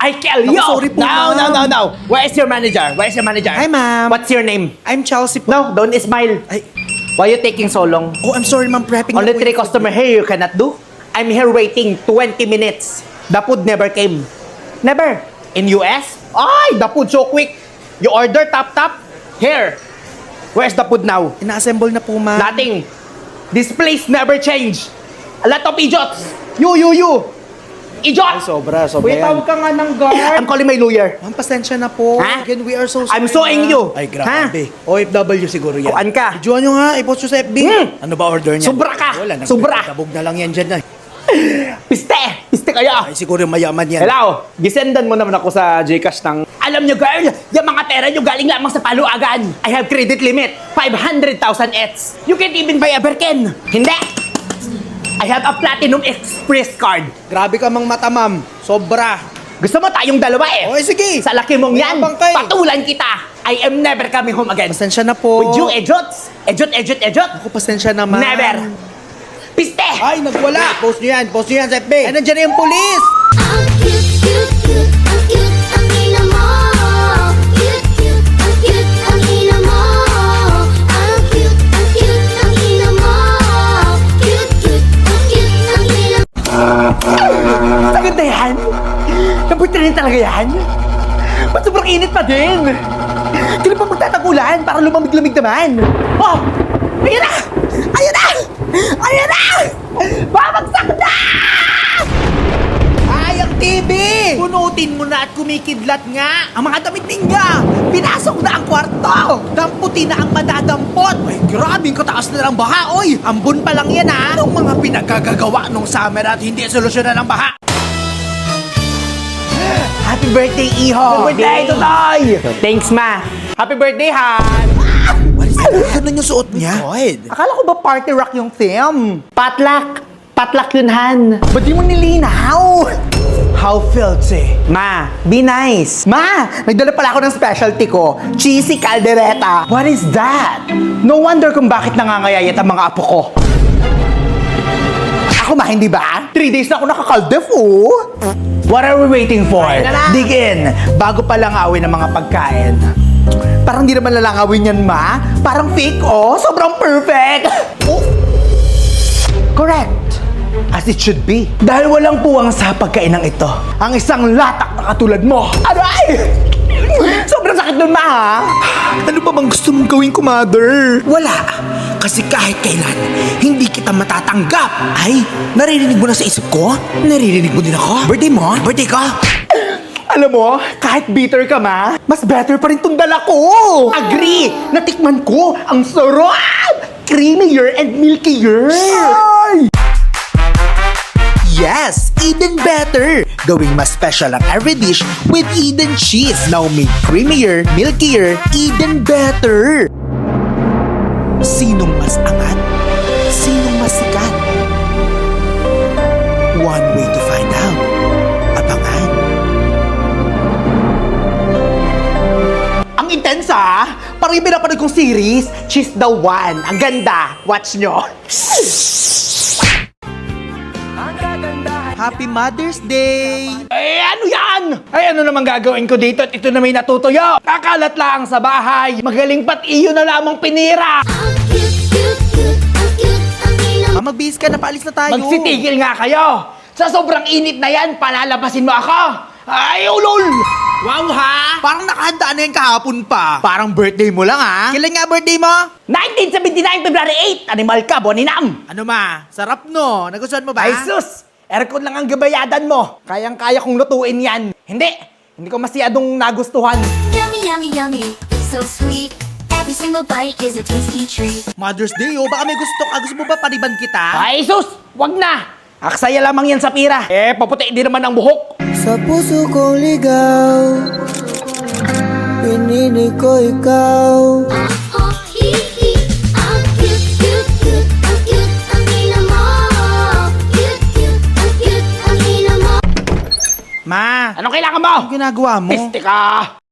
I kill you! Naku, sorry po, ma'am. No. Where is your manager? Hi, ma'am. What's your name? I'm Chelsea po. No, don't smile. Ay, Why you taking so long? oh, I'm sorry, ma'am. Prepping Only na po 3 yung- customer here you cannot do. I'm here waiting 20 minutes. The food never came. Never. In US? Ay, the food so quick. You order, tap. Here. Where's the food now? Ina-assemble na po, ma'am. Nothing. This place never change. A lot of idiots. You. Idiot! Ay, sobra Wait, yan. tawag ka nga ng guard. I'm calling my lawyer. Ma'am, pasensya na po. Ha? Again, we are so sorry. I'm suing ma'am. you. Ay, grabe. OFW siguro yan. Kuan ka. Videoan nyo nga, i-post nyo sa FB. Ano ba order niya? Sobra ka. Wala, Sobra. Kabog na lang yan dyan. Piste kaya. Ay, siguro mayaman yan. Hello, gisendan mo naman ako sa Gcash ng... Alam nyo girl, yung mga pera nyo galing lamang sa paluagan. I have credit limit, 500,000 ETS. You can't even buy a Birkin. Hindi. I have a Platinum Express card. Grabe ka mang mata, ma'am. Sobra. Gusto mo tayong dalawa eh? Okay, sige. Sa laki mong yan, Mayabang ka eh. patulan kita. I am never coming home again. Pasensya na po. With you, idiots. Ejot. Ako, pasensya na, ma'am. Never. Piste. Ay, nagwala. Post nyo yan sa FB. Ay, nandiyan na yung pulis. Ang cute, ang ina mo. Cute, ang ina mo. Ang cute, ang ina mo. Cute, ang ina mo. Sagad na yan. Nabuti rin talaga yan. Ba't sobrang init pa din? Kailan pa magtatagulan para lumamig-lamig naman? Oh! Ayan na! Babagsak na! Ay, ang TV! Punutin mo na at kumikidlat nga. Ang mga damit ninyo, pinasok na ang kwarto. Damputi na ang madadampot. Ay, grabing kataas na ng baha, oy. Ambon pa lang yan, ha? Ang mga pinagkagagawa nung summer at hindi solusyonan ng baha. Happy birthday, Iho! Happy birthday, Totoy! Thanks, Ma. Happy birthday, Han! Ano yung suot niya? God. Akala ko ba party rock yung theme? Patlak yun, Han. Ba't di mo nilinaw? How filthy. Ma, be nice. Ma, nagdala pala ako ng specialty ko, cheesy caldereta. What is that? No wonder kung bakit nangangayayat ang mga apo ko. Ako ma, hindi ba? 3 days na ako nakakaldef, oh. What are we waiting for? Dig in. Bago pa langawin ang mga pagkain. Parang di naman lalangawin yan, ma. Parang fake, oh. Sobrang perfect. Oh. Correct. As it should be. Dahil walang puwang sa pagkainang ito. Ang isang latak na katulad mo. Aray! Sobrang sakit nun, ma, ha? Ano ba bang gusto mong gawin ko, mother? Wala. Kasi kahit kailan, hindi kita matatanggap. Ay, naririnig mo na sa isip ko? Naririnig mo din ako? Birthday mo? Birthday ka? Alam mo, kahit bitter ka, ma, mas better pa rin tong dala ko. Agree! Natikman ko ang sarap! Creamier and milkier! Ay! Yes, Eden Better! Gawing mas special ang every dish with Eden Cheese. Now made creamier, milkier, Eden Better! Sinong mas angat? Sinong mas sikat? One way to find out. Abangan. Ang intense, ha? Parang yung pinapanood kong series, She's the One. Ang ganda. Watch nyo. Happy Mother's Day! Ay, ano yan? Ay, ano naman gagawin ko dito at ito na may natutuyo? Kakalat lang sa bahay. Magaling pat iyo na lamang pinira. Ang cute, ang ina mo. Magbihis ka na, paalis na tayo. Magsitigil nga kayo. Sa sobrang init na yan, palalabasin mo ako. Ay, ulol! Wow ha! Parang nakahanda na yan kahapon pa. Parang birthday mo lang ha? Kailan nga birthday mo? 1979, February 8, animal ka, boninam. Ano ma? Sarap no? Nagustuhan mo ba? Ay, sus! Aircon lang ang gabayadan mo. Kayang-kaya kong lutuin yan. Hindi ko masyadong nagustuhan. Yummy, so sweet. Every single bite is a tasty treat. Mother's Day oh, baka may gusto ka. Gusto mo ba paniban kita? Ay, sus! Wag na! Aksaya lamang yan sa pira. Paputi din naman ang buhok. Sa puso kong ligaw, pinili ko ikaw. Oh, hi. Ang cute, ang ina mo. Cute, ang ina mo. Ma, Anong kailangan mo? anong ginagawa mo? Piste ka!